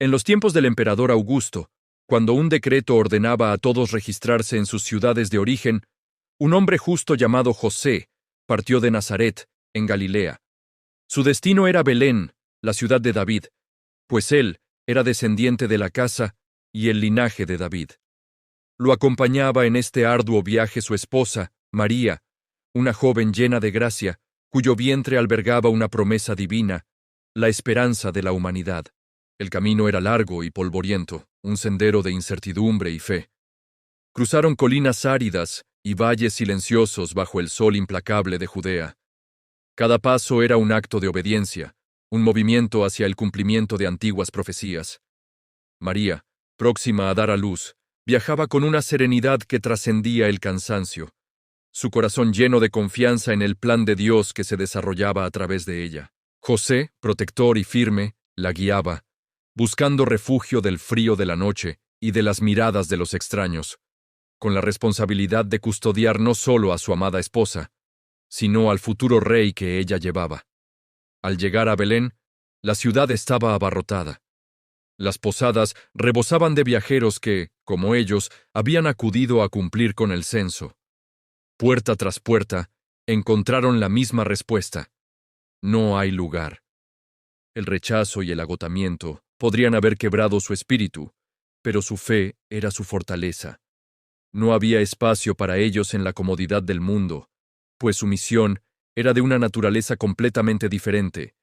En los tiempos del emperador Augusto, cuando un decreto ordenaba a todos registrarse en sus ciudades de origen, un hombre justo llamado José partió de Nazaret, en Galilea. Su destino era Belén, la ciudad de David, pues él era descendiente de la casa y el linaje de David. Lo acompañaba en este arduo viaje su esposa, María, una joven llena de gracia, cuyo vientre albergaba una promesa divina, la esperanza de la humanidad. El camino era largo y polvoriento, un sendero de incertidumbre y fe. Cruzaron colinas áridas y valles silenciosos bajo el sol implacable de Judea. Cada paso era un acto de obediencia, un movimiento hacia el cumplimiento de antiguas profecías. María, próxima a dar a luz, viajaba con una serenidad que trascendía el cansancio, su corazón lleno de confianza en el plan de Dios que se desarrollaba a través de ella. José, protector y firme, la guiaba, buscando refugio del frío de la noche y de las miradas de los extraños, con la responsabilidad de custodiar no solo a su amada esposa, sino al futuro rey que ella llevaba. Al llegar a Belén, la ciudad estaba abarrotada. Las posadas rebosaban de viajeros que, como ellos, habían acudido a cumplir con el censo. Puerta tras puerta, encontraron la misma respuesta: no hay lugar. El rechazo y el agotamiento podrían haber quebrado su espíritu, pero su fe era su fortaleza. No había espacio para ellos en la comodidad del mundo, pues su misión era de una naturaleza completamente diferente.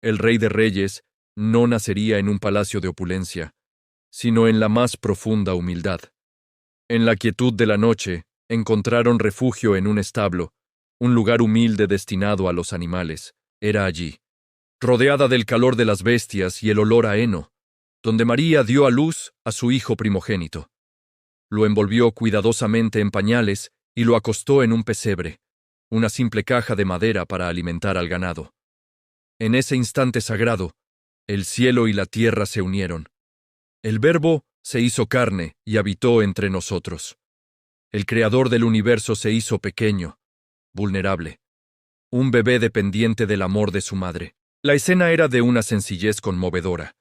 El Rey de Reyes no nacería en un palacio de opulencia, sino en la más profunda humildad. En la quietud de la noche, encontraron refugio en un establo, un lugar humilde destinado a los animales. Era allí, rodeada del calor de las bestias y el olor a heno, donde María dio a luz a su hijo primogénito. Lo envolvió cuidadosamente en pañales y lo acostó en un pesebre, una simple caja de madera para alimentar al ganado. En ese instante sagrado, el cielo y la tierra se unieron. El Verbo se hizo carne y habitó entre nosotros. El Creador del universo se hizo pequeño, vulnerable, un bebé dependiente del amor de su madre. La escena era de una sencillez conmovedora,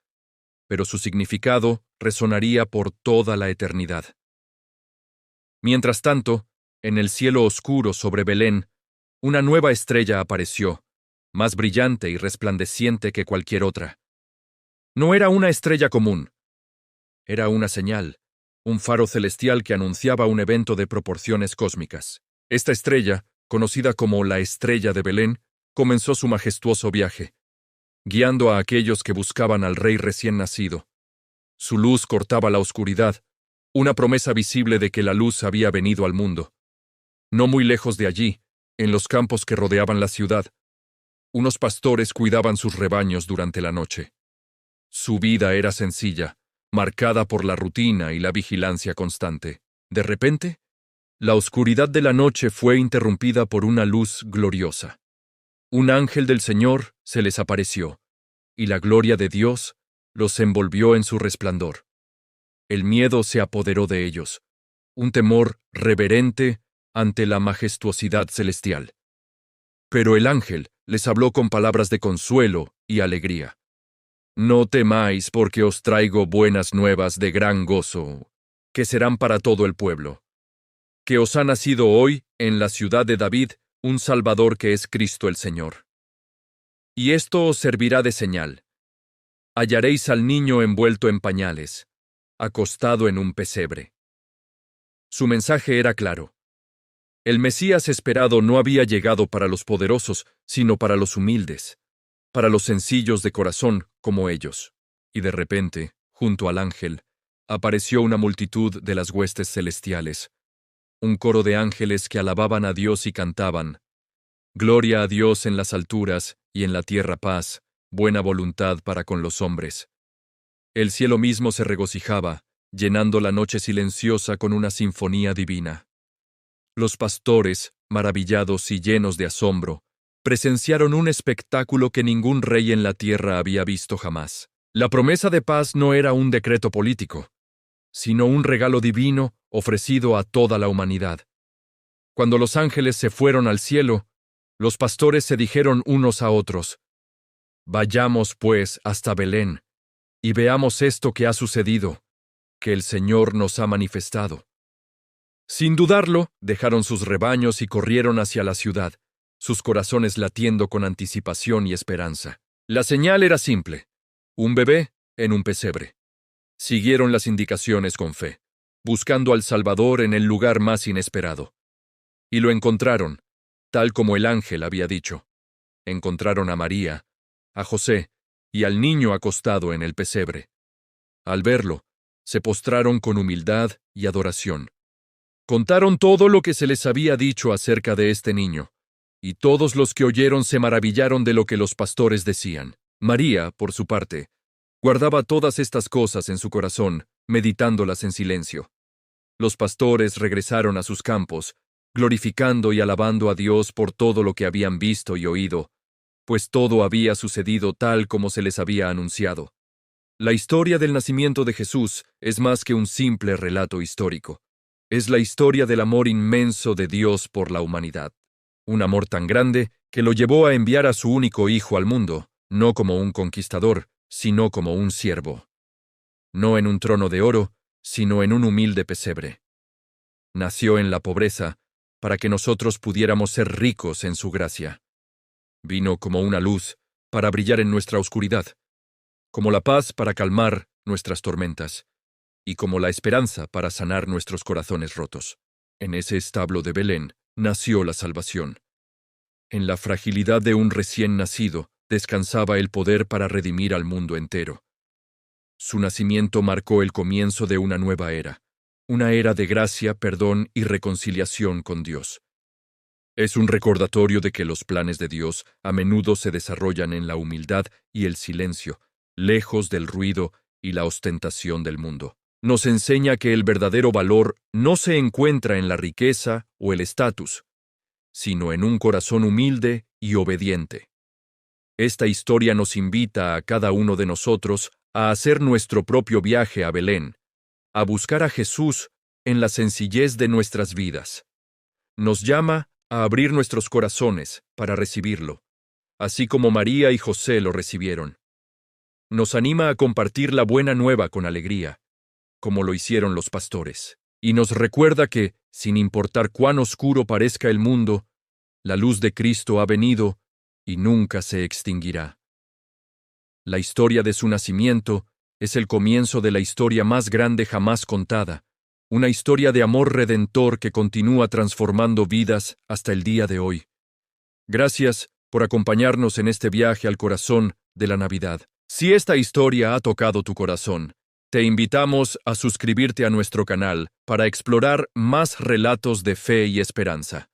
pero su significado resonaría por toda la eternidad. Mientras tanto, en el cielo oscuro sobre Belén, una nueva estrella apareció, más brillante y resplandeciente que cualquier otra. No era una estrella común. Era una señal, un faro celestial que anunciaba un evento de proporciones cósmicas. Esta estrella, conocida como la Estrella de Belén, comenzó su majestuoso viaje, guiando a aquellos que buscaban al rey recién nacido. Su luz cortaba la oscuridad, una promesa visible de que la luz había venido al mundo. No muy lejos de allí, en los campos que rodeaban la ciudad, unos pastores cuidaban sus rebaños durante la noche. Su vida era sencilla, marcada por la rutina y la vigilancia constante. De repente, la oscuridad de la noche fue interrumpida por una luz gloriosa. Un ángel del Señor se les apareció, y la gloria de Dios los envolvió en su resplandor. El miedo se apoderó de ellos, un temor reverente ante la majestuosidad celestial. Pero el ángel les habló con palabras de consuelo y alegría. No temáis, porque os traigo buenas nuevas de gran gozo, que serán para todo el pueblo. Que os ha nacido hoy, en la ciudad de David, un Salvador que es Cristo el Señor. Y esto os servirá de señal. Hallaréis al niño envuelto en pañales, acostado en un pesebre. Su mensaje era claro. El Mesías esperado no había llegado para los poderosos, sino para los humildes, para los sencillos de corazón como ellos. Y de repente, junto al ángel, apareció una multitud de las huestes celestiales, un coro de ángeles que alababan a Dios y cantaban: Gloria a Dios en las alturas y en la tierra paz, buena voluntad para con los hombres. El cielo mismo se regocijaba, llenando la noche silenciosa con una sinfonía divina. Los pastores, maravillados y llenos de asombro, presenciaron un espectáculo que ningún rey en la tierra había visto jamás. La promesa de paz no era un decreto político, sino un regalo divino ofrecido a toda la humanidad. Cuando los ángeles se fueron al cielo, los pastores se dijeron unos a otros: Vayamos, pues, hasta Belén, y veamos esto que ha sucedido, que el Señor nos ha manifestado. Sin dudarlo, dejaron sus rebaños y corrieron hacia la ciudad, sus corazones latiendo con anticipación y esperanza. La señal era simple: un bebé en un pesebre. Siguieron las indicaciones con fe, buscando al Salvador en el lugar más inesperado. Y lo encontraron, tal como el ángel había dicho. Encontraron a María, a José y al niño acostado en el pesebre. Al verlo, se postraron con humildad y adoración. Contaron todo lo que se les había dicho acerca de este niño, y todos los que oyeron se maravillaron de lo que los pastores decían. María, por su parte, guardaba todas estas cosas en su corazón, meditándolas en silencio. Los pastores regresaron a sus campos, glorificando y alabando a Dios por todo lo que habían visto y oído, pues todo había sucedido tal como se les había anunciado. La historia del nacimiento de Jesús es más que un simple relato histórico. Es la historia del amor inmenso de Dios por la humanidad. Un amor tan grande que lo llevó a enviar a su único Hijo al mundo, no como un conquistador, sino como un siervo. No en un trono de oro, sino en un humilde pesebre. Nació en la pobreza, para que nosotros pudiéramos ser ricos en su gracia. Vino como una luz, para brillar en nuestra oscuridad, como la paz para calmar nuestras tormentas, y como la esperanza para sanar nuestros corazones rotos. En ese establo de Belén nació la salvación. En la fragilidad de un recién nacido descansaba el poder para redimir al mundo entero. Su nacimiento marcó el comienzo de una nueva era, una era de gracia, perdón y reconciliación con Dios. Es un recordatorio de que los planes de Dios a menudo se desarrollan en la humildad y el silencio, lejos del ruido y la ostentación del mundo. Nos enseña que el verdadero valor no se encuentra en la riqueza o el estatus, sino en un corazón humilde y obediente. Esta historia nos invita a cada uno de nosotros a hacer nuestro propio viaje a Belén, a buscar a Jesús en la sencillez de nuestras vidas. Nos llama a abrir nuestros corazones para recibirlo, así como María y José lo recibieron. Nos anima a compartir la buena nueva con alegría, como lo hicieron los pastores, y nos recuerda que, sin importar cuán oscuro parezca el mundo, la luz de Cristo ha venido y nunca se extinguirá. La historia de su nacimiento es el comienzo de la historia más grande jamás contada, una historia de amor redentor que continúa transformando vidas hasta el día de hoy. Gracias por acompañarnos en este viaje al corazón de la Navidad. Si esta historia ha tocado tu corazón, te invitamos a suscribirte a nuestro canal para explorar más relatos de fe y esperanza.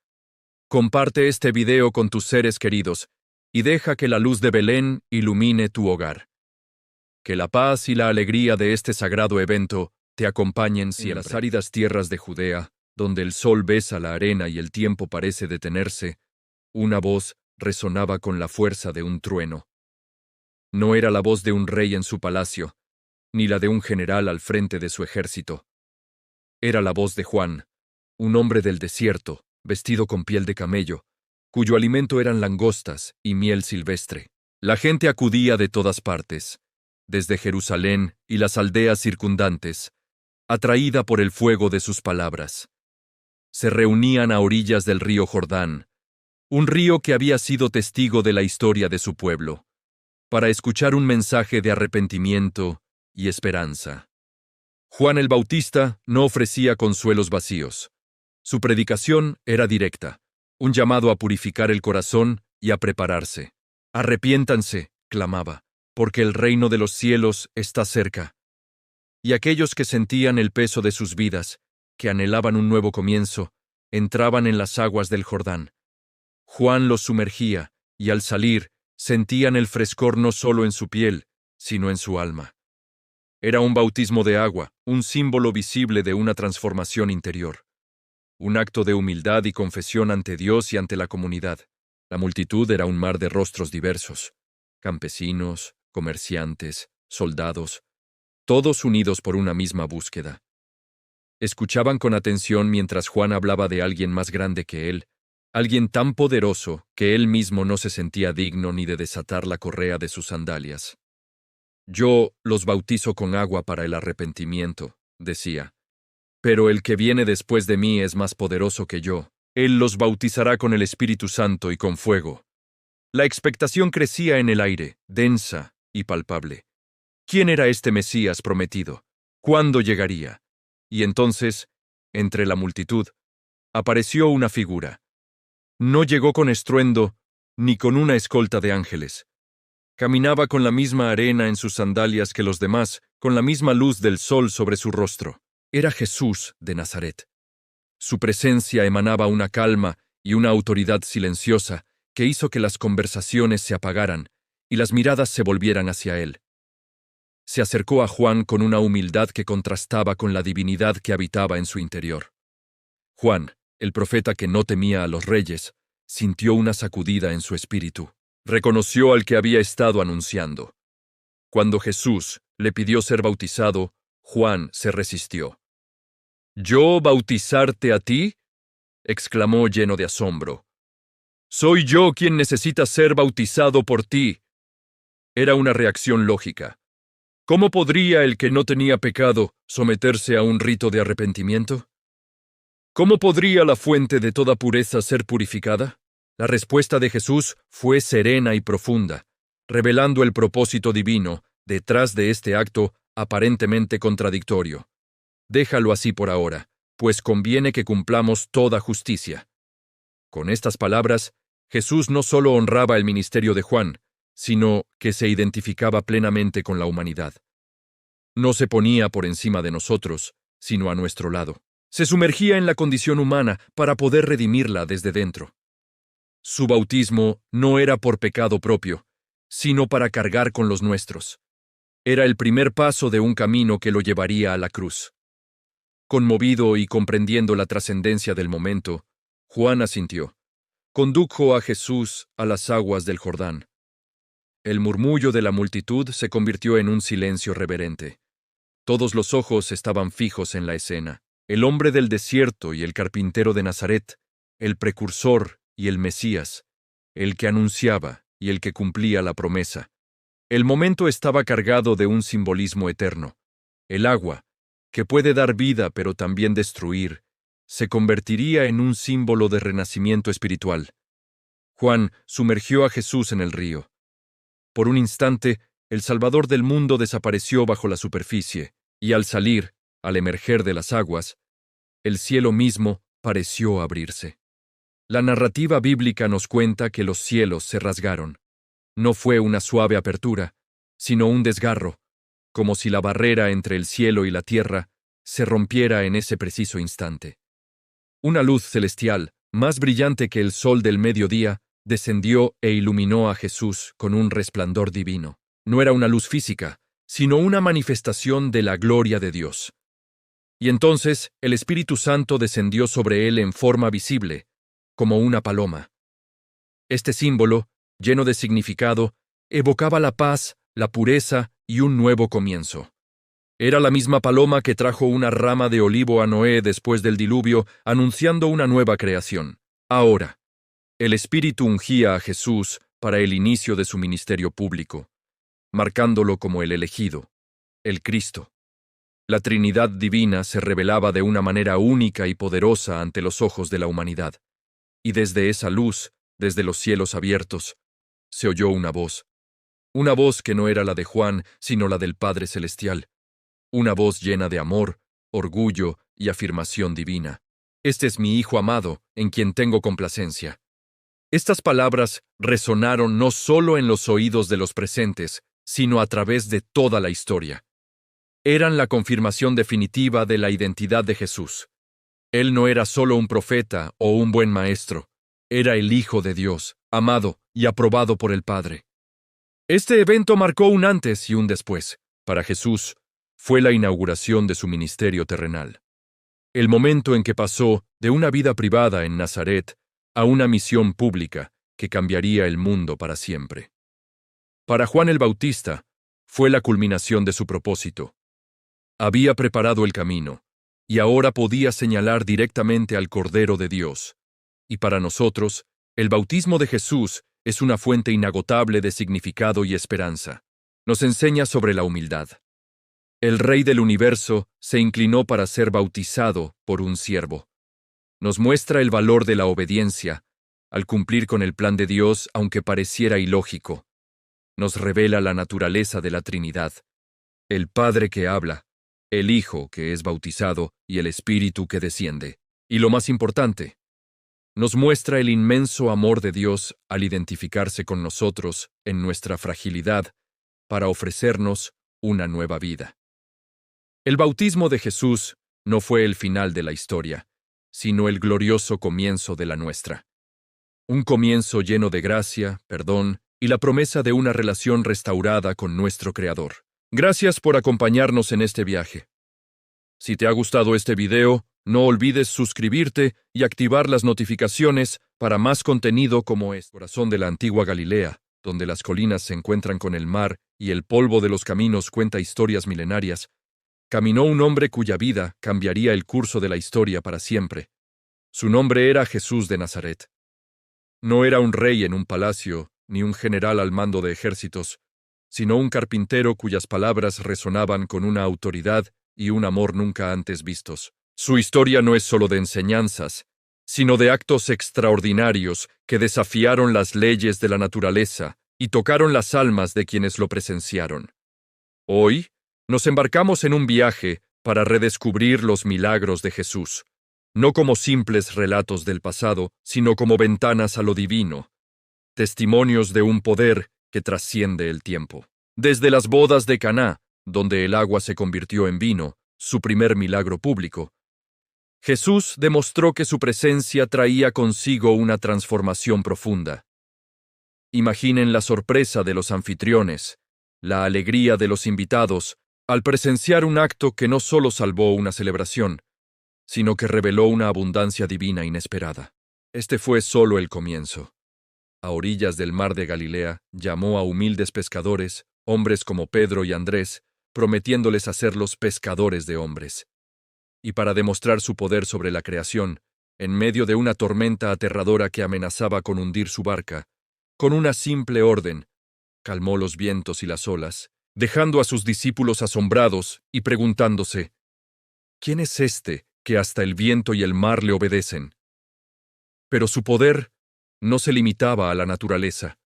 Comparte este video con tus seres queridos y deja que la luz de Belén ilumine tu hogar. Que la paz y la alegría de este sagrado evento te acompañen siempre. En las áridas tierras de Judea, donde el sol besa la arena y el tiempo parece detenerse, una voz resonaba con la fuerza de un trueno. No era la voz de un rey en su palacio, ni la de un general al frente de su ejército. Era la voz de Juan, un hombre del desierto, vestido con piel de camello, cuyo alimento eran langostas y miel silvestre. La gente acudía de todas partes, desde Jerusalén y las aldeas circundantes, atraída por el fuego de sus palabras. Se reunían a orillas del río Jordán, un río que había sido testigo de la historia de su pueblo, para escuchar un mensaje de arrepentimiento y esperanza. Juan el Bautista no ofrecía consuelos vacíos. Su predicación era directa, un llamado a purificar el corazón y a prepararse. Arrepiéntanse, clamaba, porque el reino de los cielos está cerca. Y aquellos que sentían el peso de sus vidas, que anhelaban un nuevo comienzo, entraban en las aguas del Jordán. Juan los sumergía, y al salir, sentían el frescor no solo en su piel, sino en su alma. Era un bautismo de agua, un símbolo visible de una transformación interior. Un acto de humildad y confesión ante Dios y ante la comunidad. La multitud era un mar de rostros diversos, campesinos, comerciantes, soldados, todos unidos por una misma búsqueda. Escuchaban con atención mientras Juan hablaba de alguien más grande que él, alguien tan poderoso que él mismo no se sentía digno ni de desatar la correa de sus sandalias. Yo los bautizo con agua para el arrepentimiento, decía. Pero el que viene después de mí es más poderoso que yo. Él los bautizará con el Espíritu Santo y con fuego. La expectación crecía en el aire, densa y palpable. ¿Quién era este Mesías prometido? ¿Cuándo llegaría? Y entonces, entre la multitud, apareció una figura. No llegó con estruendo, ni con una escolta de ángeles. Caminaba con la misma arena en sus sandalias que los demás, con la misma luz del sol sobre su rostro. Era Jesús de Nazaret. Su presencia emanaba una calma y una autoridad silenciosa que hizo que las conversaciones se apagaran y las miradas se volvieran hacia él. Se acercó a Juan con una humildad que contrastaba con la divinidad que habitaba en su interior. Juan, el profeta que no temía a los reyes, sintió una sacudida en su espíritu. Reconoció al que había estado anunciando. Cuando Jesús le pidió ser bautizado, Juan se resistió. ¿Yo bautizarte a ti? Exclamó lleno de asombro. Soy yo quien necesita ser bautizado por ti. Era una reacción lógica. ¿Cómo podría el que no tenía pecado someterse a un rito de arrepentimiento? ¿Cómo podría la fuente de toda pureza ser purificada? La respuesta de Jesús fue serena y profunda, revelando el propósito divino detrás de este acto aparentemente contradictorio. Déjalo así por ahora, pues conviene que cumplamos toda justicia. Con estas palabras, Jesús no solo honraba el ministerio de Juan, sino que se identificaba plenamente con la humanidad. No se ponía por encima de nosotros, sino a nuestro lado. Se sumergía en la condición humana para poder redimirla desde dentro. Su bautismo no era por pecado propio, sino para cargar con los nuestros. Era el primer paso de un camino que lo llevaría a la cruz. Conmovido y comprendiendo la trascendencia del momento, Juan asintió. Condujo a Jesús a las aguas del Jordán. El murmullo de la multitud se convirtió en un silencio reverente. Todos los ojos estaban fijos en la escena. El hombre del desierto y el carpintero de Nazaret, el precursor y el Mesías, el que anunciaba y el que cumplía la promesa. El momento estaba cargado de un simbolismo eterno. El agua, que puede dar vida pero también destruir, se convertiría en un símbolo de renacimiento espiritual. Juan sumergió a Jesús en el río. Por un instante, el Salvador del mundo desapareció bajo la superficie, y al salir, al emerger de las aguas, el cielo mismo pareció abrirse. La narrativa bíblica nos cuenta que los cielos se rasgaron. No fue una suave apertura, sino un desgarro, como si la barrera entre el cielo y la tierra se rompiera en ese preciso instante. Una luz celestial, más brillante que el sol del mediodía, descendió e iluminó a Jesús con un resplandor divino. No era una luz física, sino una manifestación de la gloria de Dios. Y entonces el Espíritu Santo descendió sobre él en forma visible, como una paloma. Este símbolo, lleno de significado, evocaba la paz, la pureza y un nuevo comienzo. Era la misma paloma que trajo una rama de olivo a Noé después del diluvio, anunciando una nueva creación. Ahora, el Espíritu ungía a Jesús para el inicio de su ministerio público, marcándolo como el elegido, el Cristo. La Trinidad divina se revelaba de una manera única y poderosa ante los ojos de la humanidad. Y desde esa luz, desde los cielos abiertos, se oyó una voz que no era la de Juan, sino la del Padre Celestial. Una voz llena de amor, orgullo y afirmación divina. Este es mi Hijo amado, en quien tengo complacencia. Estas palabras resonaron no solo en los oídos de los presentes, sino a través de toda la historia. Eran la confirmación definitiva de la identidad de Jesús. Él no era solo un profeta o un buen maestro, era el Hijo de Dios, amado y aprobado por el Padre. Este evento marcó un antes y un después. Para Jesús, fue la inauguración de su ministerio terrenal. El momento en que pasó de una vida privada en Nazaret a una misión pública que cambiaría el mundo para siempre. Para Juan el Bautista, fue la culminación de su propósito. Había preparado el camino, y ahora podía señalar directamente al Cordero de Dios. Y para nosotros, el bautismo de Jesús es una fuente inagotable de significado y esperanza. Nos enseña sobre la humildad. El Rey del universo se inclinó para ser bautizado por un siervo. Nos muestra el valor de la obediencia, al cumplir con el plan de Dios aunque pareciera ilógico. Nos revela la naturaleza de la Trinidad. El Padre que habla, el Hijo que es bautizado y el Espíritu que desciende. Y lo más importante, nos muestra el inmenso amor de Dios al identificarse con nosotros en nuestra fragilidad para ofrecernos una nueva vida. El bautismo de Jesús no fue el final de la historia, sino el glorioso comienzo de la nuestra. Un comienzo lleno de gracia, perdón y la promesa de una relación restaurada con nuestro Creador. Gracias por acompañarnos en este viaje. Si te ha gustado este video, no olvides suscribirte y activar las notificaciones para más contenido como este. Corazón de la antigua Galilea, donde las colinas se encuentran con el mar y el polvo de los caminos cuenta historias milenarias, caminó un hombre cuya vida cambiaría el curso de la historia para siempre. Su nombre era Jesús de Nazaret. No era un rey en un palacio, ni un general al mando de ejércitos, sino un carpintero cuyas palabras resonaban con una autoridad y un amor nunca antes vistos. Su historia no es solo de enseñanzas, sino de actos extraordinarios que desafiaron las leyes de la naturaleza y tocaron las almas de quienes lo presenciaron. Hoy, nos embarcamos en un viaje para redescubrir los milagros de Jesús, no como simples relatos del pasado, sino como ventanas a lo divino, testimonios de un poder que trasciende el tiempo. Desde las bodas de Caná, donde el agua se convirtió en vino, su primer milagro público, Jesús demostró que su presencia traía consigo una transformación profunda. Imaginen la sorpresa de los anfitriones, la alegría de los invitados, al presenciar un acto que no solo salvó una celebración, sino que reveló una abundancia divina inesperada. Este fue solo el comienzo. A orillas del mar de Galilea, llamó a humildes pescadores, hombres como Pedro y Andrés, prometiéndoles hacerlos pescadores de hombres. Y para demostrar su poder sobre la creación, en medio de una tormenta aterradora que amenazaba con hundir su barca, con una simple orden, calmó los vientos y las olas, dejando a sus discípulos asombrados y preguntándose, ¿quién es este que hasta el viento y el mar le obedecen? Pero su poder no se limitaba a la naturaleza.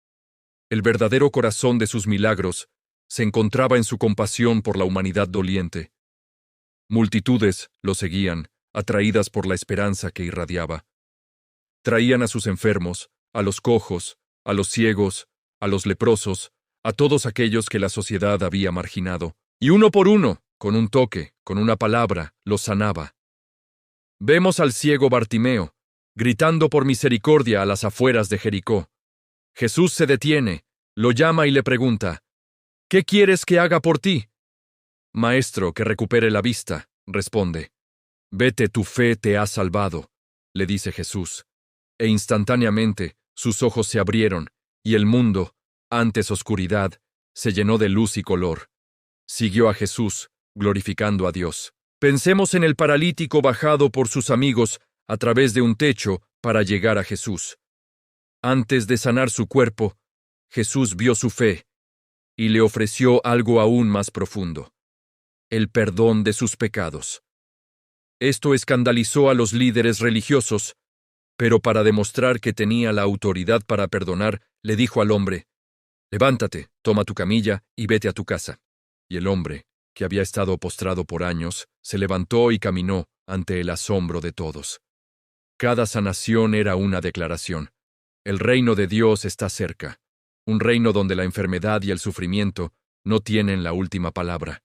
El verdadero corazón de sus milagros se encontraba en su compasión por la humanidad doliente. Multitudes lo seguían, atraídas por la esperanza que irradiaba. Traían a sus enfermos, a los cojos, a los ciegos, a los leprosos, a todos aquellos que la sociedad había marginado, y uno por uno, con un toque, con una palabra, los sanaba. Vemos al ciego Bartimeo, gritando por misericordia a las afueras de Jericó. Jesús se detiene, lo llama y le pregunta, ¿qué quieres que haga por ti? Maestro, que recupere la vista, responde. Vete, tu fe te ha salvado, le dice Jesús. E instantáneamente sus ojos se abrieron, y el mundo, antes oscuridad, se llenó de luz y color. Siguió a Jesús, glorificando a Dios. Pensemos en el paralítico bajado por sus amigos a través de un techo para llegar a Jesús. Antes de sanar su cuerpo, Jesús vio su fe y le ofreció algo aún más profundo: el perdón de sus pecados. Esto escandalizó a los líderes religiosos, pero para demostrar que tenía la autoridad para perdonar, le dijo al hombre, «Levántate, toma tu camilla y vete a tu casa». Y el hombre, que había estado postrado por años, se levantó y caminó ante el asombro de todos. Cada sanación era una declaración. El reino de Dios está cerca, un reino donde la enfermedad y el sufrimiento no tienen la última palabra.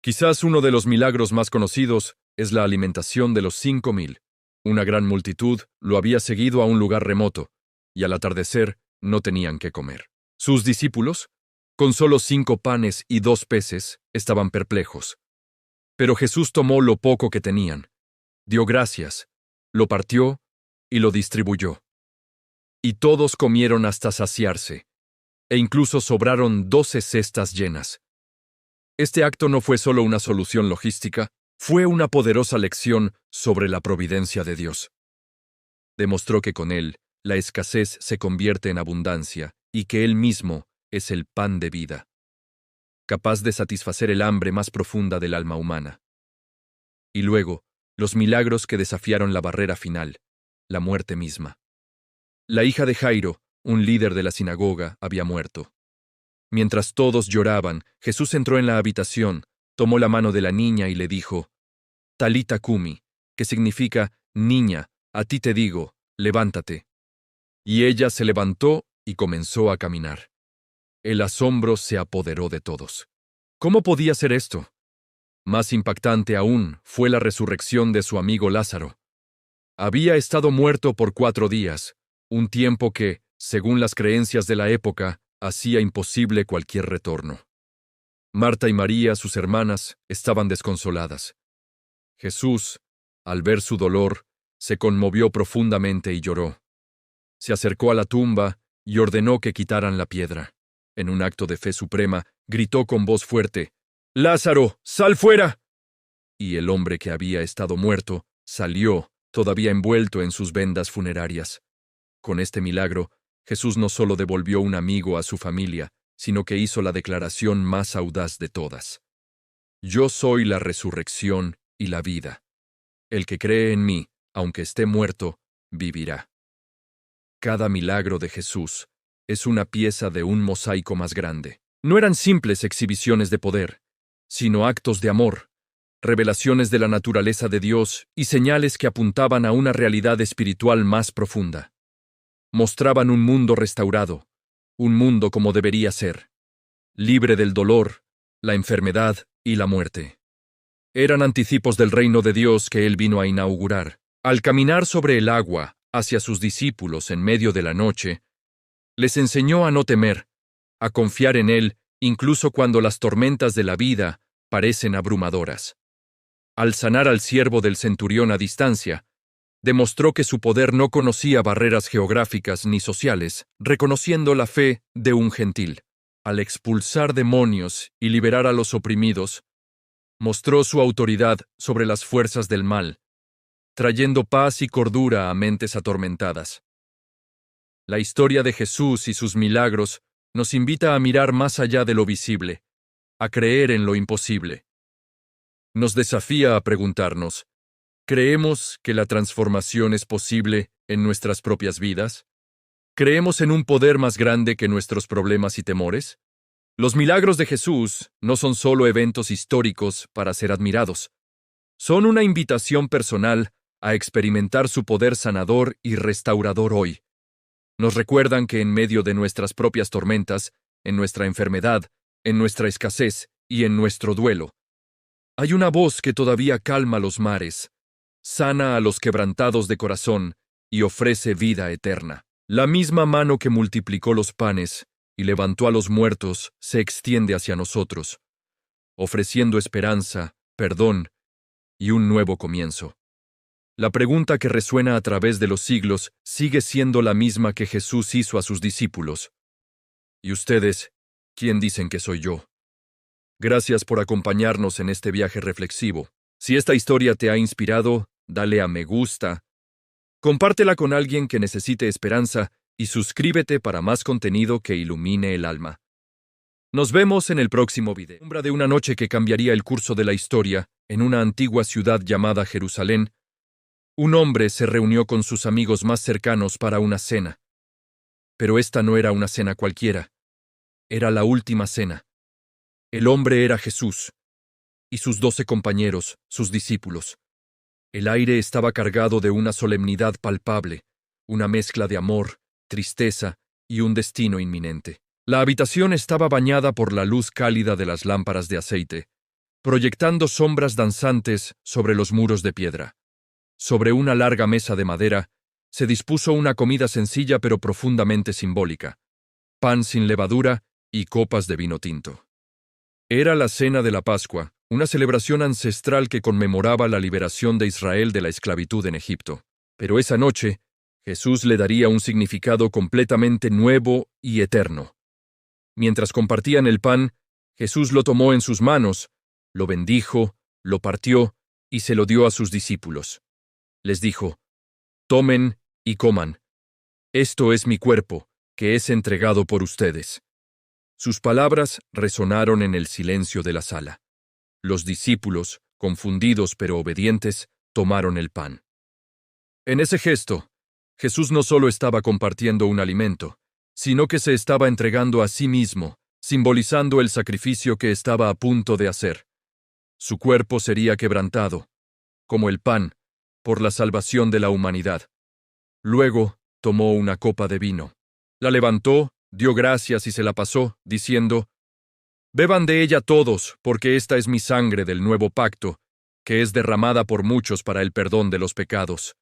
Quizás uno de los milagros más conocidos es la alimentación de los 5,000. Una gran multitud lo había seguido a un lugar remoto, y al atardecer no tenían qué comer. Sus discípulos, con solo 5 panes y 2 peces, estaban perplejos. Pero Jesús tomó lo poco que tenían, dio gracias, lo partió y lo distribuyó. Y todos comieron hasta saciarse, e incluso sobraron 12 cestas llenas. Este acto no fue solo una solución logística, fue una poderosa lección sobre la providencia de Dios. Demostró que con Él, la escasez se convierte en abundancia y que Él mismo es el pan de vida. capaz de satisfacer el hambre más profunda del alma humana. Y luego, los milagros que desafiaron la barrera final, la muerte misma. La hija de Jairo, un líder de la sinagoga, había muerto. Mientras todos lloraban, Jesús entró en la habitación, tomó la mano de la niña y le dijo, Talita cumi, que significa, niña, a ti te digo, levántate. Y ella se levantó y comenzó a caminar. El asombro se apoderó de todos. ¿Cómo podía ser esto? Más impactante aún fue la resurrección de su amigo Lázaro. Había estado muerto por 4 días, un tiempo que, según las creencias de la época, hacía imposible cualquier retorno. Marta y María, sus hermanas, estaban desconsoladas. Jesús, al ver su dolor, se conmovió profundamente y lloró. Se acercó a la tumba y ordenó que quitaran la piedra. En un acto de fe suprema, gritó con voz fuerte, «¡Lázaro, sal fuera!». Y el hombre que había estado muerto salió, todavía envuelto en sus vendas funerarias. Con este milagro, Jesús no solo devolvió un amigo a su familia, sino que hizo la declaración más audaz de todas. Yo soy la resurrección y la vida. El que cree en mí, aunque esté muerto, vivirá. Cada milagro de Jesús es una pieza de un mosaico más grande. No eran simples exhibiciones de poder, sino actos de amor, revelaciones de la naturaleza de Dios y señales que apuntaban a una realidad espiritual más profunda. Mostraban un mundo restaurado, un mundo como debería ser, libre del dolor, la enfermedad y la muerte. Eran anticipos del reino de Dios que Él vino a inaugurar. Al caminar sobre el agua hacia sus discípulos en medio de la noche, les enseñó a no temer, a confiar en Él incluso cuando las tormentas de la vida parecen abrumadoras. Al sanar al siervo del centurión a distancia, demostró que su poder no conocía barreras geográficas ni sociales, reconociendo la fe de un gentil. Al expulsar demonios y liberar a los oprimidos, mostró su autoridad sobre las fuerzas del mal, trayendo paz y cordura a mentes atormentadas. La historia de Jesús y sus milagros nos invita a mirar más allá de lo visible, a creer en lo imposible. Nos desafía a preguntarnos, ¿creemos que la transformación es posible en nuestras propias vidas? ¿Creemos en un poder más grande que nuestros problemas y temores? Los milagros de Jesús no son solo eventos históricos para ser admirados. Son una invitación personal a experimentar su poder sanador y restaurador hoy. Nos recuerdan que en medio de nuestras propias tormentas, en nuestra enfermedad, en nuestra escasez y en nuestro duelo, hay una voz que todavía calma los mares, sana a los quebrantados de corazón y ofrece vida eterna. La misma mano que multiplicó los panes y levantó a los muertos se extiende hacia nosotros, ofreciendo esperanza, perdón y un nuevo comienzo. La pregunta que resuena a través de los siglos sigue siendo la misma que Jesús hizo a sus discípulos. ¿Y ustedes, quién dicen que soy yo? Gracias por acompañarnos en este viaje reflexivo. Si esta historia te ha inspirado, dale a me gusta, compártela con alguien que necesite esperanza y suscríbete para más contenido que ilumine el alma. Nos vemos en el próximo video. Sombra de una noche que cambiaría el curso de la historia, en una antigua ciudad llamada Jerusalén, un hombre se reunió con sus amigos más cercanos para una cena. Pero esta no era una cena cualquiera. Era la última cena. El hombre era Jesús, y sus 12 compañeros, sus discípulos. El aire estaba cargado de una solemnidad palpable, una mezcla de amor, tristeza y un destino inminente. La habitación estaba bañada por la luz cálida de las lámparas de aceite, proyectando sombras danzantes sobre los muros de piedra. Sobre una larga mesa de madera se dispuso una comida sencilla pero profundamente simbólica: pan sin levadura y copas de vino tinto. Era la cena de la Pascua, una celebración ancestral que conmemoraba la liberación de Israel de la esclavitud en Egipto. Pero esa noche, Jesús le daría un significado completamente nuevo y eterno. Mientras compartían el pan, Jesús lo tomó en sus manos, lo bendijo, lo partió y se lo dio a sus discípulos. Les dijo: «Tomen y coman. Esto es mi cuerpo, que es entregado por ustedes». Sus palabras resonaron en el silencio de la sala. Los discípulos, confundidos pero obedientes, tomaron el pan. En ese gesto, Jesús no solo estaba compartiendo un alimento, sino que se estaba entregando a sí mismo, simbolizando el sacrificio que estaba a punto de hacer. Su cuerpo sería quebrantado, como el pan, por la salvación de la humanidad. Luego tomó una copa de vino. La levantó, dio gracias y se la pasó, diciendo: «Beban de ella todos, porque esta es mi sangre del nuevo pacto, que es derramada por muchos para el perdón de los pecados».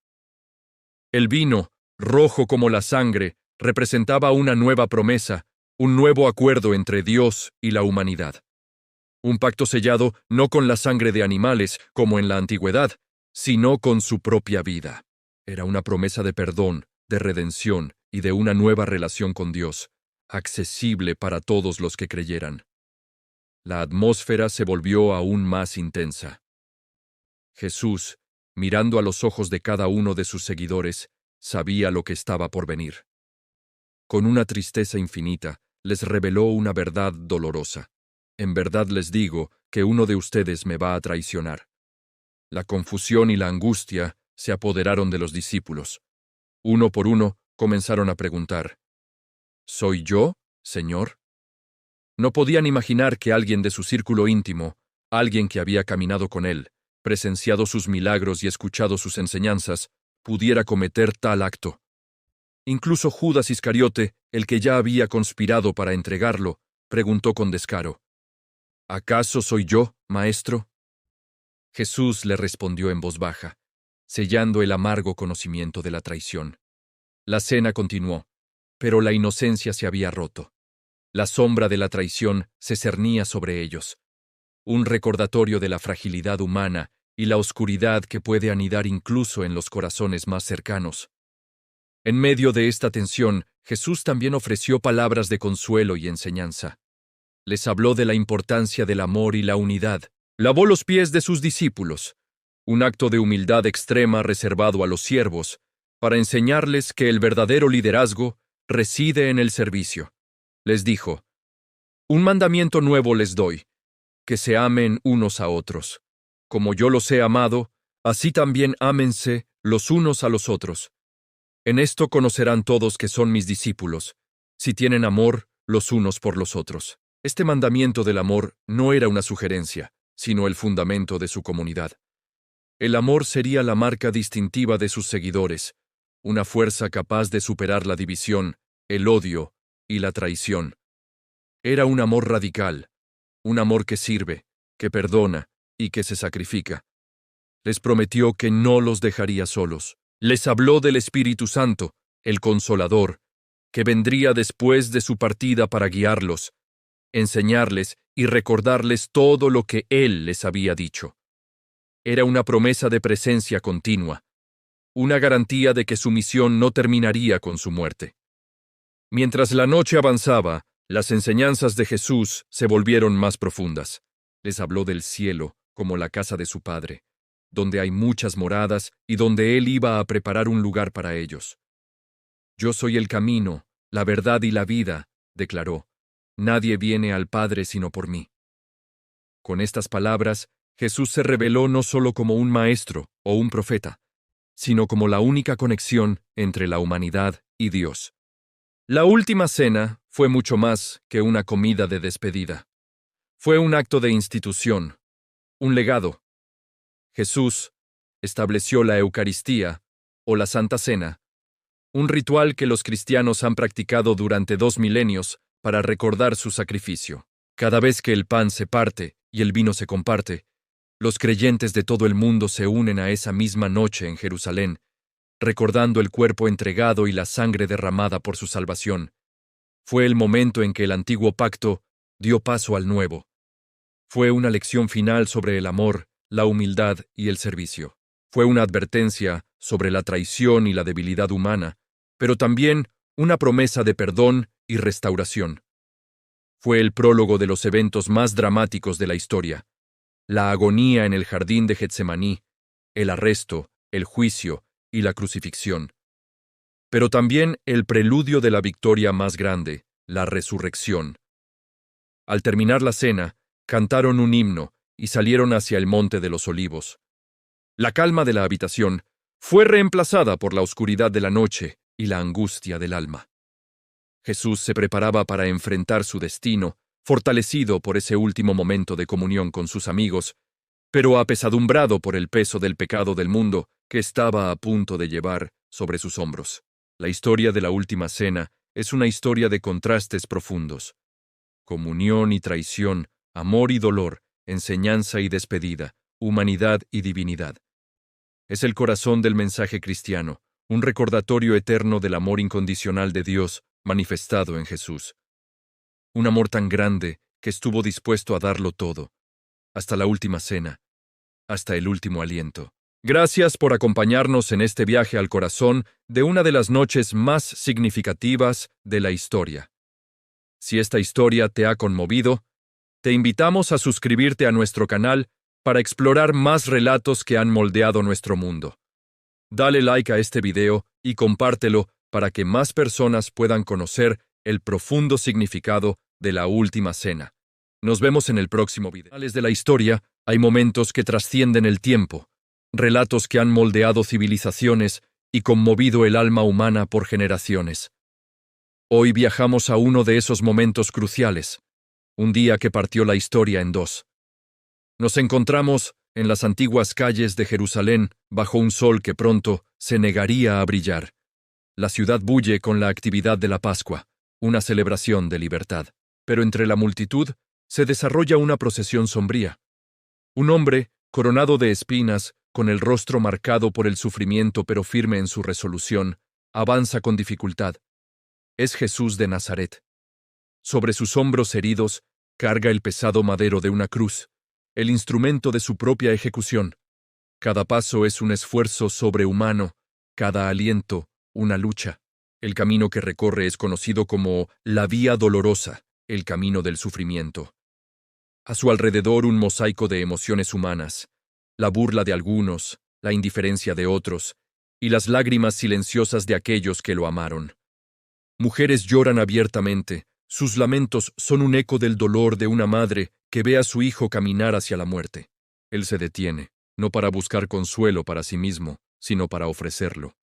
El vino, rojo como la sangre, representaba una nueva promesa, un nuevo acuerdo entre Dios y la humanidad. Un pacto sellado no con la sangre de animales, como en la antigüedad, sino con su propia vida. Era una promesa de perdón, de redención y de una nueva relación con Dios, accesible para todos los que creyeran. La atmósfera se volvió aún más intensa. Jesús, mirando a los ojos de cada uno de sus seguidores, sabía lo que estaba por venir. Con una tristeza infinita, les reveló una verdad dolorosa. En verdad les digo que uno de ustedes me va a traicionar. La confusión y la angustia se apoderaron de los discípulos. Uno por uno comenzaron a preguntar: ¿Soy yo, Señor? No podían imaginar que alguien de su círculo íntimo, alguien que había caminado con él, presenciado sus milagros y escuchado sus enseñanzas, pudiera cometer tal acto. Incluso Judas Iscariote, el que ya había conspirado para entregarlo, preguntó con descaro: ¿Acaso soy yo, maestro? Jesús le respondió en voz baja, sellando el amargo conocimiento de la traición. La cena continuó, pero la inocencia se había roto. La sombra de la traición se cernía sobre ellos, un recordatorio de la fragilidad humana y la oscuridad que puede anidar incluso en los corazones más cercanos. En medio de esta tensión, Jesús también ofreció palabras de consuelo y enseñanza. Les habló de la importancia del amor y la unidad. Lavó los pies de sus discípulos, un acto de humildad extrema reservado a los siervos, para enseñarles que el verdadero liderazgo reside en el servicio. Les dijo: «Un mandamiento nuevo les doy, que se amen unos a otros. Como yo los he amado, así también ámense los unos a los otros. En esto conocerán todos que son mis discípulos, si tienen amor los unos por los otros». Este mandamiento del amor no era una sugerencia, sino el fundamento de su comunidad. El amor sería la marca distintiva de sus seguidores, una fuerza capaz de superar la división, el odio y la traición. Era un amor radical, un amor que sirve, que perdona y que se sacrifica. Les prometió que no los dejaría solos. Les habló del Espíritu Santo, el Consolador, que vendría después de su partida para guiarlos, enseñarles y recordarles todo lo que Él les había dicho. Era una promesa de presencia continua, una garantía de que su misión no terminaría con su muerte. Mientras la noche avanzaba, las enseñanzas de Jesús se volvieron más profundas. Les habló del cielo como la casa de su Padre, donde hay muchas moradas y donde Él iba a preparar un lugar para ellos. «Yo soy el camino, la verdad y la vida», declaró. «Nadie viene al Padre sino por mí». Con estas palabras, Jesús se reveló no solo como un maestro o un profeta, sino como la única conexión entre la humanidad y Dios. La última cena fue mucho más que una comida de despedida. Fue un acto de institución, un legado. Jesús estableció la Eucaristía, o la Santa Cena, un ritual que los cristianos han practicado durante 2 milenios para recordar su sacrificio. Cada vez que el pan se parte y el vino se comparte, los creyentes de todo el mundo se unen a esa misma noche en Jerusalén, recordando el cuerpo entregado y la sangre derramada por su salvación. Fue el momento en que el antiguo pacto dio paso al nuevo. Fue una lección final sobre el amor, la humildad y el servicio. Fue una advertencia sobre la traición y la debilidad humana, pero también una promesa de perdón y restauración. Fue el prólogo de los eventos más dramáticos de la historia: la agonía en el jardín de Getsemaní, el arresto, el juicio y la crucifixión. Pero también el preludio de la victoria más grande, la resurrección. Al terminar la cena, cantaron un himno y salieron hacia el Monte de los Olivos. La calma de la habitación fue reemplazada por la oscuridad de la noche y la angustia del alma. Jesús se preparaba para enfrentar su destino, fortalecido por ese último momento de comunión con sus amigos, pero apesadumbrado por el peso del pecado del mundo que estaba a punto de llevar sobre sus hombros. La historia de la última cena es una historia de contrastes profundos. Comunión y traición, amor y dolor, enseñanza y despedida, humanidad y divinidad. Es el corazón del mensaje cristiano, un recordatorio eterno del amor incondicional de Dios manifestado en Jesús. Un amor tan grande que estuvo dispuesto a darlo todo, hasta la última cena, hasta el último aliento. Gracias por acompañarnos en este viaje al corazón de una de las noches más significativas de la historia. Si esta historia te ha conmovido, te invitamos a suscribirte a nuestro canal para explorar más relatos que han moldeado nuestro mundo. Dale like a este video y compártelo para que más personas puedan conocer el profundo significado de la última cena. Nos vemos en el próximo video. De la historia, hay momentos que trascienden el tiempo, relatos que han moldeado civilizaciones y conmovido el alma humana por generaciones. Hoy viajamos a uno de esos momentos cruciales, un día que partió la historia en dos. Nos encontramos en las antiguas calles de Jerusalén bajo un sol que pronto se negaría a brillar. La ciudad bulle con la actividad de la Pascua, una celebración de libertad. Pero entre la multitud se desarrolla una procesión sombría. Un hombre, coronado de espinas, con el rostro marcado por el sufrimiento pero firme en su resolución, avanza con dificultad. Es Jesús de Nazaret. Sobre sus hombros heridos carga el pesado madero de una cruz, el instrumento de su propia ejecución. Cada paso es un esfuerzo sobrehumano, cada aliento una lucha. El camino que recorre es conocido como la Vía Dolorosa, el camino del sufrimiento. A su alrededor un mosaico de emociones humanas, la burla de algunos, la indiferencia de otros, y las lágrimas silenciosas de aquellos que lo amaron. Mujeres lloran abiertamente, sus lamentos son un eco del dolor de una madre que ve a su hijo caminar hacia la muerte. Él se detiene, no para buscar consuelo para sí mismo, sino para ofrecerlo.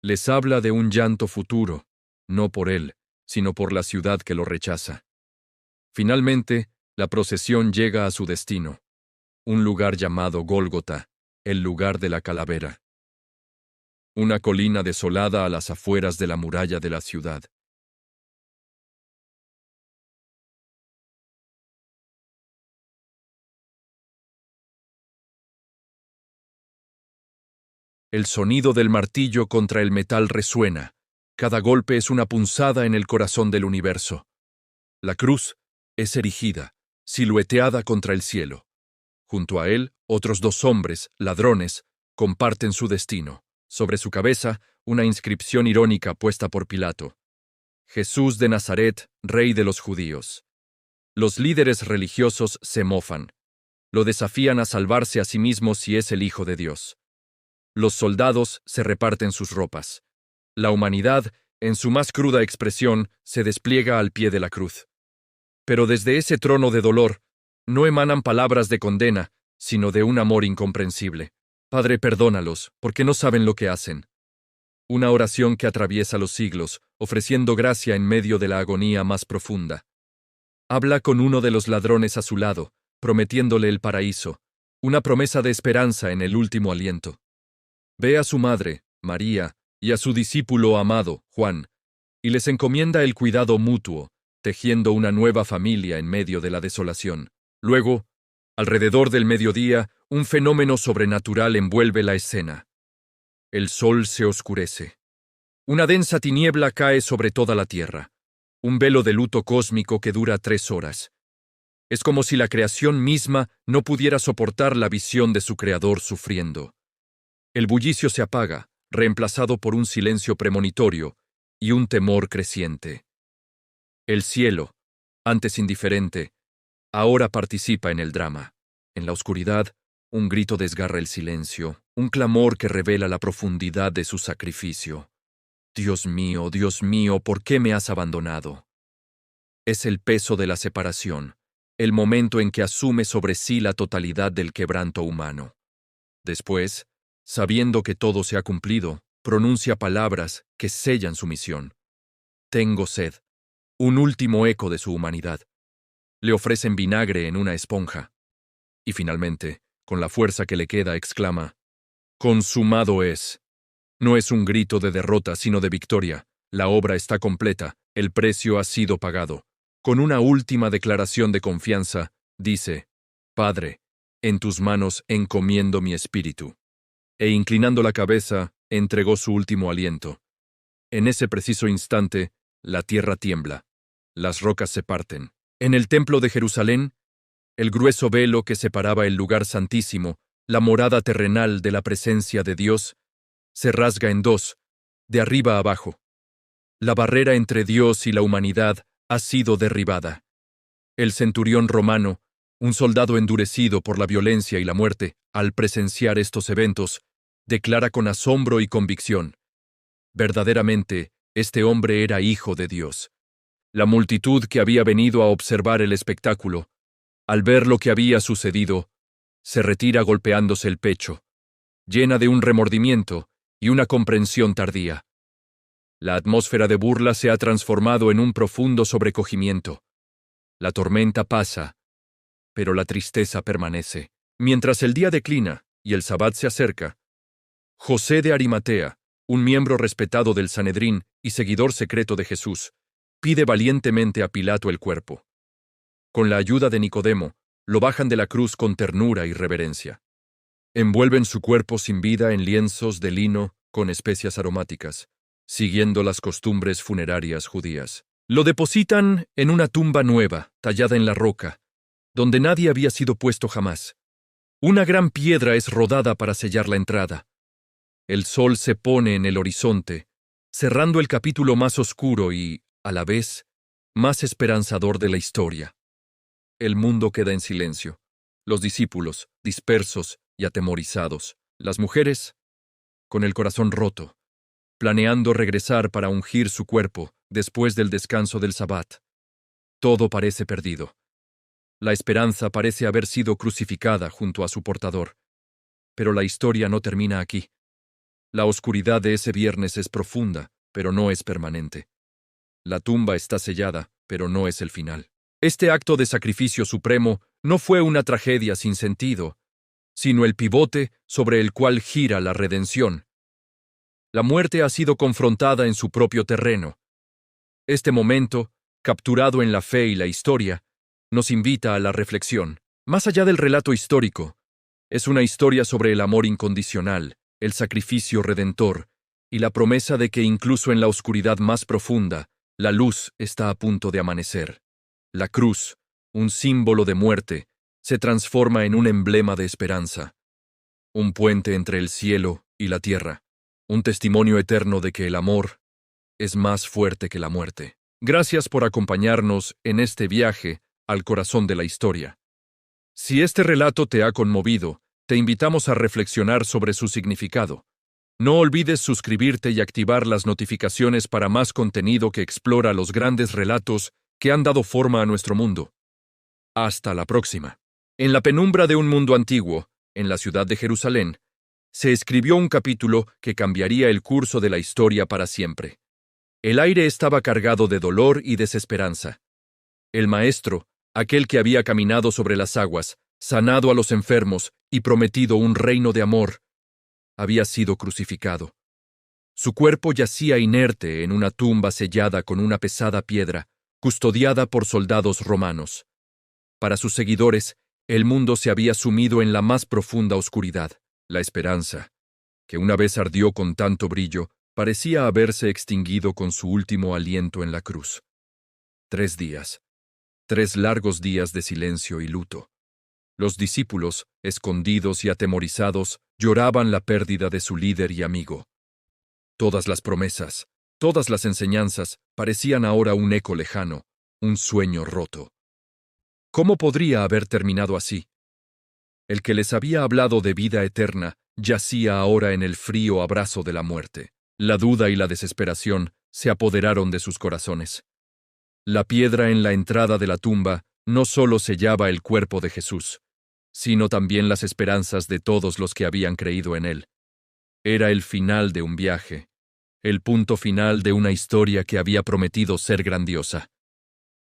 Les habla de un llanto futuro, no por él, sino por la ciudad que lo rechaza. Finalmente, la procesión llega a su destino, un lugar llamado Gólgota, el lugar de la calavera. Una colina desolada a las afueras de la muralla de la ciudad. El sonido del martillo contra el metal resuena. Cada golpe es una punzada en el corazón del universo. La cruz es erigida, silueteada contra el cielo. Junto a él, otros dos hombres, ladrones, comparten su destino. Sobre su cabeza, una inscripción irónica puesta por Pilato. Jesús de Nazaret, Rey de los Judíos. Los líderes religiosos se mofan. Lo desafían a salvarse a sí mismo si es el Hijo de Dios. Los soldados se reparten sus ropas. La humanidad, en su más cruda expresión, se despliega al pie de la cruz. Pero desde ese trono de dolor, no emanan palabras de condena, sino de un amor incomprensible. Padre, perdónalos, porque no saben lo que hacen. Una oración que atraviesa los siglos, ofreciendo gracia en medio de la agonía más profunda. Habla con uno de los ladrones a su lado, prometiéndole el paraíso, una promesa de esperanza en el último aliento. Ve a su madre, María, y a su discípulo amado, Juan, y les encomienda el cuidado mutuo, tejiendo una nueva familia en medio de la desolación. Luego, alrededor del mediodía, un fenómeno sobrenatural envuelve la escena. El sol se oscurece. Una densa tiniebla cae sobre toda la tierra, un velo de luto cósmico que dura 3 horas. Es como si la creación misma no pudiera soportar la visión de su creador sufriendo. El bullicio se apaga, reemplazado por un silencio premonitorio y un temor creciente. El cielo, antes indiferente, ahora participa en el drama. En la oscuridad, un grito desgarra el silencio, un clamor que revela la profundidad de su sacrificio. Dios mío, ¿por qué me has abandonado? Es el peso de la separación, el momento en que asume sobre sí la totalidad del quebranto humano. Después, sabiendo que todo se ha cumplido, pronuncia palabras que sellan su misión. Tengo sed, un último eco de su humanidad. Le ofrecen vinagre en una esponja. Y finalmente, con la fuerza que le queda, exclama: consumado es. No es un grito de derrota, sino de victoria. La obra está completa, el precio ha sido pagado. Con una última declaración de confianza, dice: Padre, en tus manos encomiendo mi espíritu. E inclinando la cabeza, entregó su último aliento. En ese preciso instante, la tierra tiembla. Las rocas se parten. En el templo de Jerusalén, el grueso velo que separaba el lugar santísimo, la morada terrenal de la presencia de Dios, se rasga en dos, de arriba a abajo. La barrera entre Dios y la humanidad ha sido derribada. El centurión romano, un soldado endurecido por la violencia y la muerte, al presenciar estos eventos, declara con asombro y convicción: verdaderamente, este hombre era hijo de Dios. La multitud que había venido a observar el espectáculo, al ver lo que había sucedido, se retira golpeándose el pecho, llena de un remordimiento y una comprensión tardía. La atmósfera de burla se ha transformado en un profundo sobrecogimiento. La tormenta pasa, pero la tristeza permanece. Mientras el día declina y el sabbat se acerca, José de Arimatea, un miembro respetado del Sanedrín y seguidor secreto de Jesús, pide valientemente a Pilato el cuerpo. Con la ayuda de Nicodemo, lo bajan de la cruz con ternura y reverencia. Envuelven su cuerpo sin vida en lienzos de lino con especias aromáticas, siguiendo las costumbres funerarias judías. Lo depositan en una tumba nueva, tallada en la roca, donde nadie había sido puesto jamás. Una gran piedra es rodada para sellar la entrada. El sol se pone en el horizonte, cerrando el capítulo más oscuro y, a la vez, más esperanzador de la historia. El mundo queda en silencio. Los discípulos, dispersos y atemorizados. Las mujeres, con el corazón roto, planeando regresar para ungir su cuerpo después del descanso del sabbat. Todo parece perdido. La esperanza parece haber sido crucificada junto a su portador. Pero la historia no termina aquí. La oscuridad de ese viernes es profunda, pero no es permanente. La tumba está sellada, pero no es el final. Este acto de sacrificio supremo no fue una tragedia sin sentido, sino el pivote sobre el cual gira la redención. La muerte ha sido confrontada en su propio terreno. Este momento, capturado en la fe y la historia, nos invita a la reflexión. Más allá del relato histórico, es una historia sobre el amor incondicional, el sacrificio redentor y la promesa de que incluso en la oscuridad más profunda, la luz está a punto de amanecer. La cruz, un símbolo de muerte, se transforma en un emblema de esperanza. Un puente entre el cielo y la tierra, un testimonio eterno de que el amor es más fuerte que la muerte. Gracias por acompañarnos en este viaje al corazón de la historia. Si este relato te ha conmovido, te invitamos a reflexionar sobre su significado. No olvides suscribirte y activar las notificaciones para más contenido que explora los grandes relatos que han dado forma a nuestro mundo. Hasta la próxima. En la penumbra de un mundo antiguo, en la ciudad de Jerusalén, se escribió un capítulo que cambiaría el curso de la historia para siempre. El aire estaba cargado de dolor y desesperanza. El Maestro, aquel que había caminado sobre las aguas, sanado a los enfermos y prometido un reino de amor, había sido crucificado. Su cuerpo yacía inerte en una tumba sellada con una pesada piedra, custodiada por soldados romanos. Para sus seguidores, el mundo se había sumido en la más profunda oscuridad. La esperanza, que una vez ardió con tanto brillo, parecía haberse extinguido con su último aliento en la cruz. 3 días. 3 largos días de silencio y luto. Los discípulos, escondidos y atemorizados, lloraban la pérdida de su líder y amigo. Todas las promesas, todas las enseñanzas, parecían ahora un eco lejano, un sueño roto. ¿Cómo podría haber terminado así? El que les había hablado de vida eterna yacía ahora en el frío abrazo de la muerte. La duda y la desesperación se apoderaron de sus corazones. La piedra en la entrada de la tumba no solo sellaba el cuerpo de Jesús, sino también las esperanzas de todos los que habían creído en él. Era el final de un viaje, el punto final de una historia que había prometido ser grandiosa.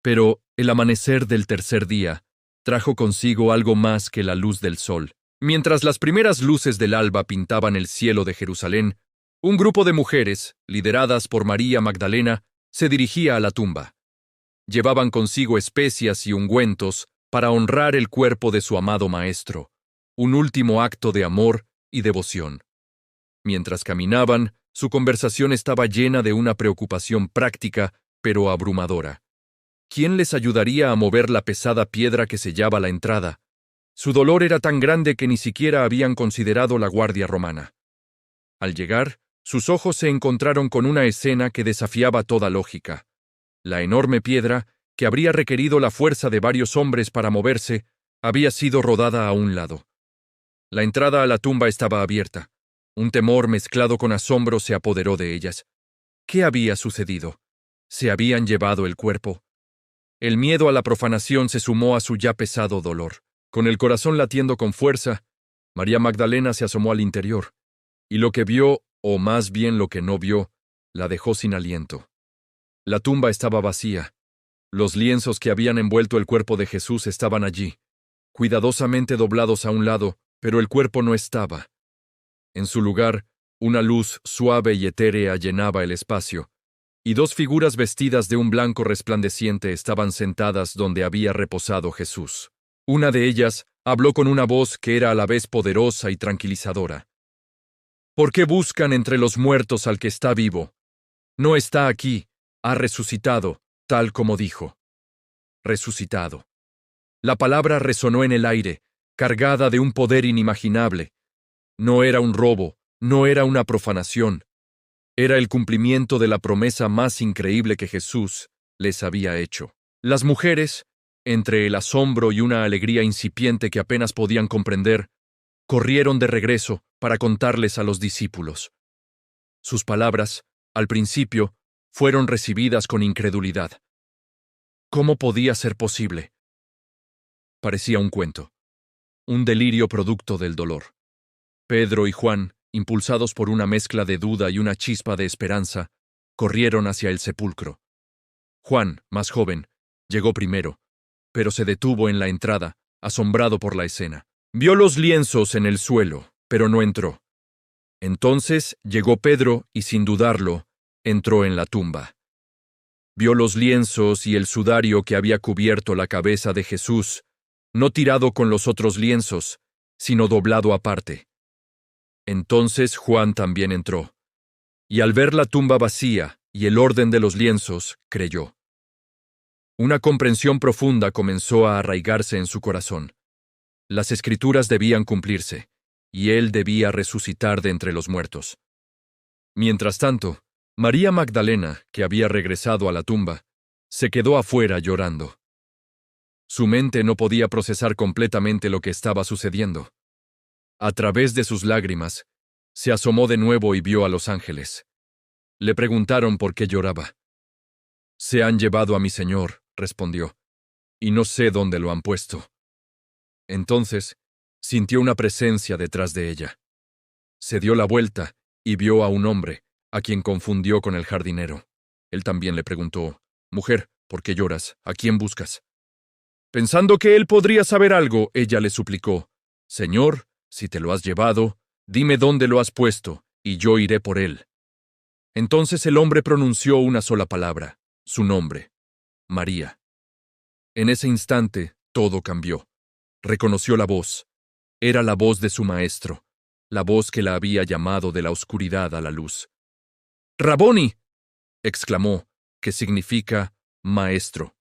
Pero el amanecer del tercer día trajo consigo algo más que la luz del sol. Mientras las primeras luces del alba pintaban el cielo de Jerusalén, un grupo de mujeres, lideradas por María Magdalena, se dirigía a la tumba. Llevaban consigo especias y ungüentos para honrar el cuerpo de su amado Maestro, un último acto de amor y devoción. Mientras caminaban, su conversación estaba llena de una preocupación práctica, pero abrumadora. ¿Quién les ayudaría a mover la pesada piedra que sellaba la entrada? Su dolor era tan grande que ni siquiera habían considerado la guardia romana. Al llegar, sus ojos se encontraron con una escena que desafiaba toda lógica. La enorme piedra, que habría requerido la fuerza de varios hombres para moverse, había sido rodada a un lado. La entrada a la tumba estaba abierta. Un temor mezclado con asombro se apoderó de ellas. ¿Qué había sucedido? ¿Se habían llevado el cuerpo? El miedo a la profanación se sumó a su ya pesado dolor. Con el corazón latiendo con fuerza, María Magdalena se asomó al interior, y lo que vio, o más bien lo que no vio, la dejó sin aliento. La tumba estaba vacía. Los lienzos que habían envuelto el cuerpo de Jesús estaban allí, cuidadosamente doblados a un lado, pero el cuerpo no estaba. En su lugar, una luz suave y etérea llenaba el espacio, y dos figuras vestidas de un blanco resplandeciente estaban sentadas donde había reposado Jesús. Una de ellas habló con una voz que era a la vez poderosa y tranquilizadora. ¿Por qué buscan entre los muertos al que está vivo? No está aquí, ha resucitado, tal como dijo. Resucitado. La palabra resonó en el aire, cargada de un poder inimaginable. No era un robo, no era una profanación. Era el cumplimiento de la promesa más increíble que Jesús les había hecho. Las mujeres, entre el asombro y una alegría incipiente que apenas podían comprender, corrieron de regreso para contarles a los discípulos. Sus palabras, al principio, fueron recibidas con incredulidad. ¿Cómo podía ser posible? Parecía un cuento, un delirio producto del dolor. Pedro y Juan, impulsados por una mezcla de duda y una chispa de esperanza, corrieron hacia el sepulcro. Juan, más joven, llegó primero, pero se detuvo en la entrada, asombrado por la escena. Vio los lienzos en el suelo, pero no entró. Entonces llegó Pedro y, sin dudarlo, entró en la tumba. Vio los lienzos y el sudario que había cubierto la cabeza de Jesús, no tirado con los otros lienzos, sino doblado aparte. Entonces Juan también entró, y al ver la tumba vacía y el orden de los lienzos, creyó. Una comprensión profunda comenzó a arraigarse en su corazón. Las Escrituras debían cumplirse, y él debía resucitar de entre los muertos. Mientras tanto, María Magdalena, que había regresado a la tumba, se quedó afuera llorando. Su mente no podía procesar completamente lo que estaba sucediendo. A través de sus lágrimas, se asomó de nuevo y vio a los ángeles. Le preguntaron por qué lloraba. «Se han llevado a mi Señor», respondió, «y no sé dónde lo han puesto». Entonces, sintió una presencia detrás de ella. Se dio la vuelta y vio a un hombre, a quien confundió con el jardinero. Él también le preguntó, «Mujer, ¿por qué lloras? ¿A quién buscas?». Pensando que él podría saber algo, ella le suplicó, «Señor, si te lo has llevado, dime dónde lo has puesto, y yo iré por él». Entonces el hombre pronunció una sola palabra, su nombre, María. En ese instante, todo cambió. Reconoció la voz. Era la voz de su maestro, la voz que la había llamado de la oscuridad a la luz. «¡Raboni!», exclamó, que significa maestro.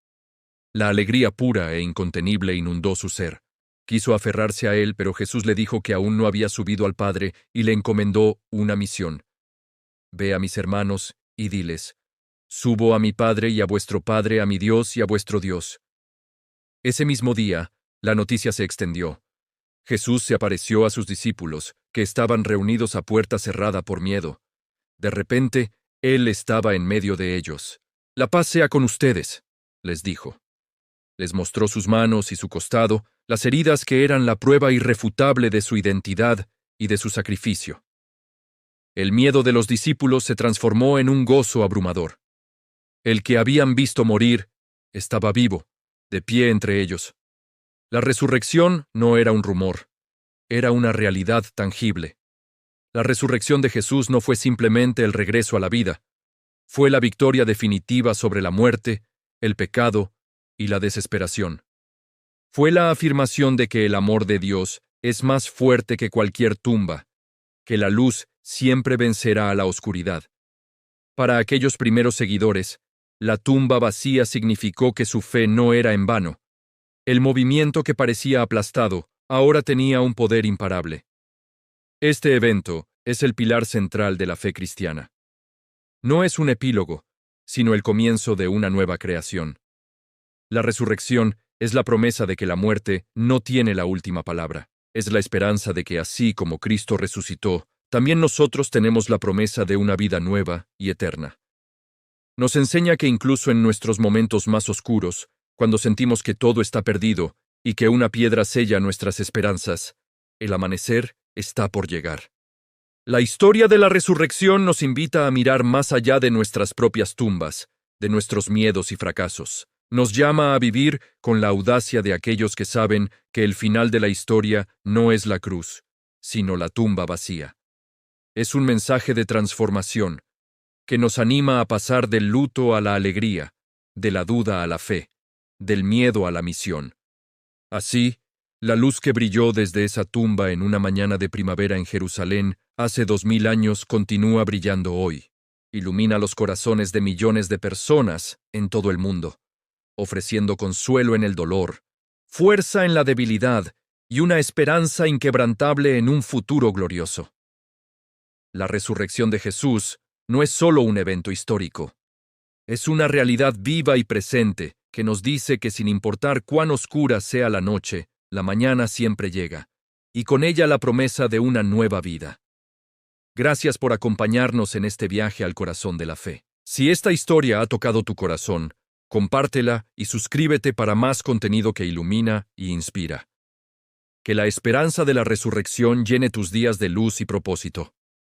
La alegría pura e incontenible inundó su ser. Quiso aferrarse a él, pero Jesús le dijo que aún no había subido al Padre y le encomendó una misión. «Ve a mis hermanos y diles, subo a mi Padre y a vuestro Padre, a mi Dios y a vuestro Dios». Ese mismo día, la noticia se extendió. Jesús se apareció a sus discípulos, que estaban reunidos a puerta cerrada por miedo. De repente, Él estaba en medio de ellos. «La paz sea con ustedes», les dijo. Les mostró sus manos y su costado, las heridas que eran la prueba irrefutable de su identidad y de su sacrificio. El miedo de los discípulos se transformó en un gozo abrumador. El que habían visto morir estaba vivo, de pie entre ellos. La resurrección no era un rumor, era una realidad tangible. La resurrección de Jesús no fue simplemente el regreso a la vida, fue la victoria definitiva sobre la muerte, el pecado y la desesperación. Fue la afirmación de que el amor de Dios es más fuerte que cualquier tumba, que la luz siempre vencerá a la oscuridad. Para aquellos primeros seguidores, la tumba vacía significó que su fe no era en vano. El movimiento que parecía aplastado ahora tenía un poder imparable. Este evento es el pilar central de la fe cristiana. No es un epílogo, sino el comienzo de una nueva creación. La resurrección es la promesa de que la muerte no tiene la última palabra. Es la esperanza de que así como Cristo resucitó, también nosotros tenemos la promesa de una vida nueva y eterna. Nos enseña que incluso en nuestros momentos más oscuros, cuando sentimos que todo está perdido y que una piedra sella nuestras esperanzas, el amanecer está por llegar. La historia de la resurrección nos invita a mirar más allá de nuestras propias tumbas, de nuestros miedos y fracasos. Nos llama a vivir con la audacia de aquellos que saben que el final de la historia no es la cruz, sino la tumba vacía. Es un mensaje de transformación, que nos anima a pasar del luto a la alegría, de la duda a la fe, del miedo a la misión. Así, la luz que brilló desde esa tumba en una mañana de primavera en Jerusalén hace 2000 años continúa brillando hoy. Ilumina los corazones de millones de personas en todo el mundo, ofreciendo consuelo en el dolor, fuerza en la debilidad y una esperanza inquebrantable en un futuro glorioso. La resurrección de Jesús no es solo un evento histórico. Es una realidad viva y presente que nos dice que sin importar cuán oscura sea la noche, la mañana siempre llega, y con ella la promesa de una nueva vida. Gracias por acompañarnos en este viaje al corazón de la fe. Si esta historia ha tocado tu corazón, compártela y suscríbete para más contenido que ilumina y inspira. Que la esperanza de la resurrección llene tus días de luz y propósito.